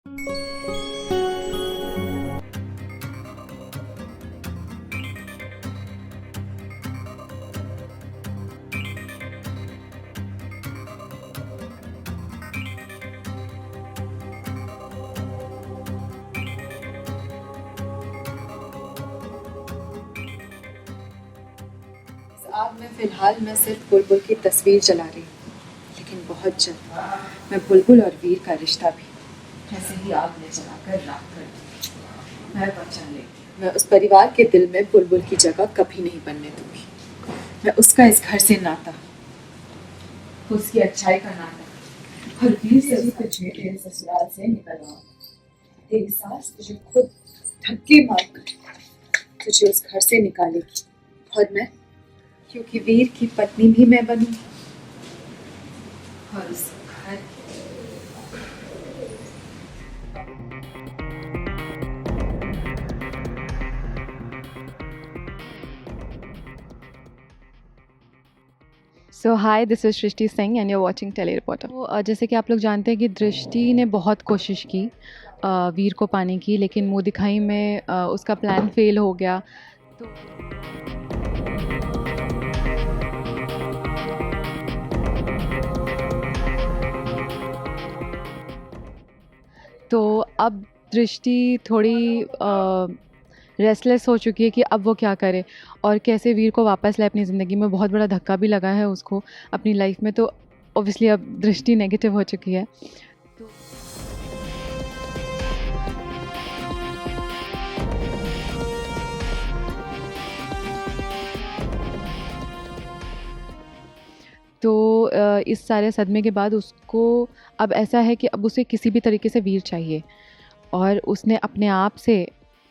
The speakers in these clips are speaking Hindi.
आग में फ़िलहाल मैं सिर्फ बुलबुल की तस्वीर जला रही हूँ, लेकिन बहुत जल्द मैं बुलबुल और वीर का रिश्ता भी ऐसे ही आग में जलाकर राख कर दूँगी। मैं वचन लेती हूँ, मैं उस परिवार के दिल में बुलबुल की जगह कभी नहीं बनने दूंगी। मैं उसका इस घर से नाता, उसकी अच्छाई का नाता और वीर से तुझे तेरे ससुराल से निकलवाऊँ। तेरी सास तुझे खुद धक्के मारकर तुझे उस घर से निकालेगी और मैं, क्योंकि वीर की पत्नी भी मैं बनूंगी और उस घर so hi, this is Srishti Singh and you are watching Tele Reporter. तो जैसे कि आप लोग जानते हैं कि दृष्टि ने बहुत कोशिश की वीर को पाने की, लेकिन मुँह दिखाई में उसका प्लान फेल हो गया। तो अब दृष्टि थोड़ी रेस्टलेस हो चुकी है कि अब वो क्या करे और कैसे वीर को वापस लाए अपनी ज़िंदगी में। बहुत बड़ा धक्का भी लगा है उसको अपनी लाइफ में, तो ऑब्वियसली अब दृष्टि नेगेटिव हो चुकी है। तो इस सारे सदमे के बाद उसको अब ऐसा है कि अब उसे किसी भी तरीके से वीर चाहिए और उसने अपने आप से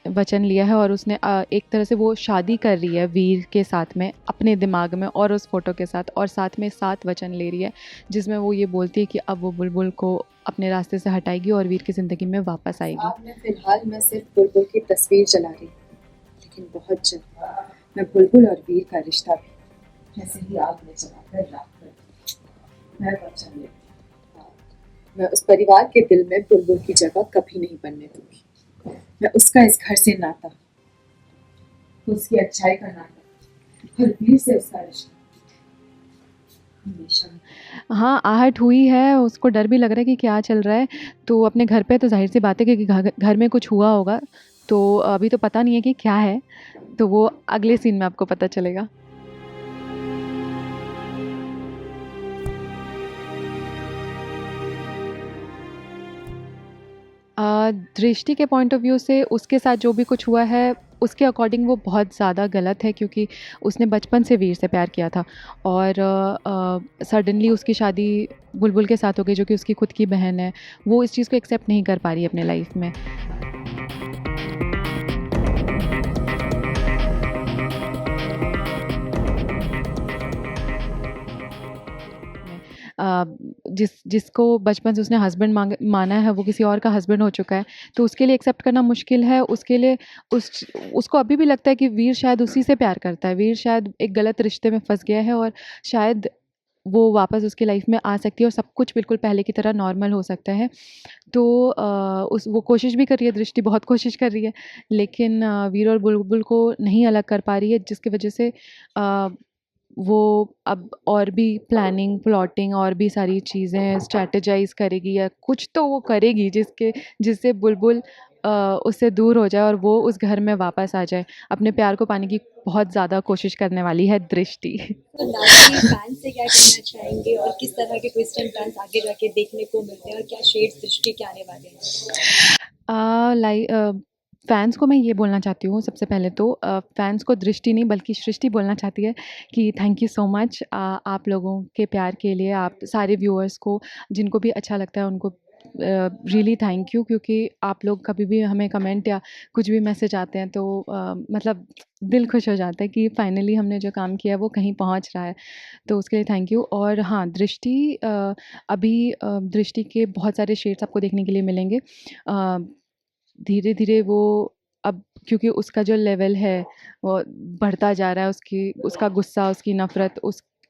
वचन लिया है और उसने एक तरह से वो शादी कर रही है वीर के साथ में अपने दिमाग में और उस फ़ोटो के साथ, और साथ में 7 वचन ले रही है जिसमें वो ये बोलती है कि अब वो बुलबुल को अपने रास्ते से हटाएगी और वीर की ज़िंदगी में वापस आएगी। आग में फ़िलहाल मैं सिर्फ बुलबुल की तस्वीर जला रही हूँ, लेकिन बहुत जल्द मैं बुलबुल और वीर का रिश्ता भी ऐसे ही आग में जलाकर राख कर दूँगी। मैं वचन लेती हूँ, मैं उस परिवार के दिल में बुलबुल की जगह कभी नहीं बनने दूंगी। मैं उसका इस घर से नाता, उसकी अच्छाई का नाता और वीर से उसका रिश्ता हमेशा। हाँ, आहट हुई है, उसको डर भी लग रहा है कि क्या चल रहा है। तो अपने घर पे तो ज़ाहिर-सी बात है कि घर में कुछ हुआ होगा, तो अभी तो पता नहीं है कि क्या है, तो वो अगले सीन में आपको पता चलेगा। दृष्टि के पॉइंट ऑफ व्यू से उसके साथ जो भी कुछ हुआ है, उसके अकॉर्डिंग वो बहुत ज़्यादा गलत है, क्योंकि उसने बचपन से वीर से प्यार किया था और सडनली उसकी शादी बुलबुल के साथ हो गई, जो कि उसकी खुद की बहन है। वो इस चीज़ को एक्सेप्ट नहीं कर पा रही है अपने लाइफ में। अ, जिसको बचपन से उसने हस्बैंड माना है, वो किसी और का हस्बैंड हो चुका है, तो उसके लिए एक्सेप्ट करना मुश्किल है। उसके लिए उसको अभी भी लगता है कि वीर शायद उसी से प्यार करता है, वीर शायद एक गलत रिश्ते में फंस गया है और शायद वो वापस उसकी लाइफ में आ सकती है और सब कुछ बिल्कुल पहले की तरह नॉर्मल हो सकता है। तो उस वो कोशिश भी कर रही है, दृष्टि बहुत कोशिश कर रही है, लेकिन वीर और बुलबुल को नहीं अलग कर पा रही है, जिसकी वजह से वो अब और भी प्लानिंग, प्लॉटिंग और भी सारी चीज़ें स्ट्रैटेजाइज़ करेगी या कुछ तो वो करेगी जिससे बुलबुल उससे दूर हो जाए और वो उस घर में वापस आ जाए। अपने प्यार को पाने की बहुत ज़्यादा कोशिश करने वाली है दृष्टि। तो लास्टली फैंस से क्या कहना चाहेंगे और किस तरह के ट्विस्ट एंड टर्न्स आगे जाके देखने को मिलते हैं और क्या शेड्स दृष्टि के आने वाले हैं? फैंस को मैं ये बोलना चाहती हूँ सबसे पहले तो, फैंस को दृष्टि नहीं बल्कि सृष्टि बोलना चाहती है कि थैंक यू सो मच आप लोगों के प्यार के लिए, आप सारे व्यूअर्स को जिनको भी अच्छा लगता है उनको रियली थैंक यू, क्योंकि आप लोग कभी भी हमें कमेंट या कुछ भी मैसेज आते हैं तो मतलब दिल खुश हो जाता है कि फाइनली हमने जो काम किया है वो कहीं पहुंच रहा है, तो उसके लिए थैंक यू। और हाँ, दृष्टि अभी दृष्टि के बहुत सारे शेड्स आपको देखने के लिए मिलेंगे। धीरे-धीरे वो अब, क्योंकि उसका जो लेवल है वो बढ़ता जा रहा है, उसका गुस्सा, उसकी नफ़रत,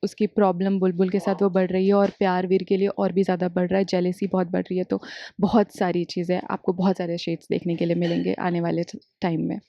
उसकी प्रॉब्लम बुलबुल के साथ वो बढ़ रही है और प्यार वीर के लिए और भी ज़्यादा बढ़ रहा है, जेलेसी बहुत बढ़ रही है। तो बहुत सारी चीज़ें आपको बहुत सारे शेड्स देखने के लिए मिलेंगे आने वाले टाइम में।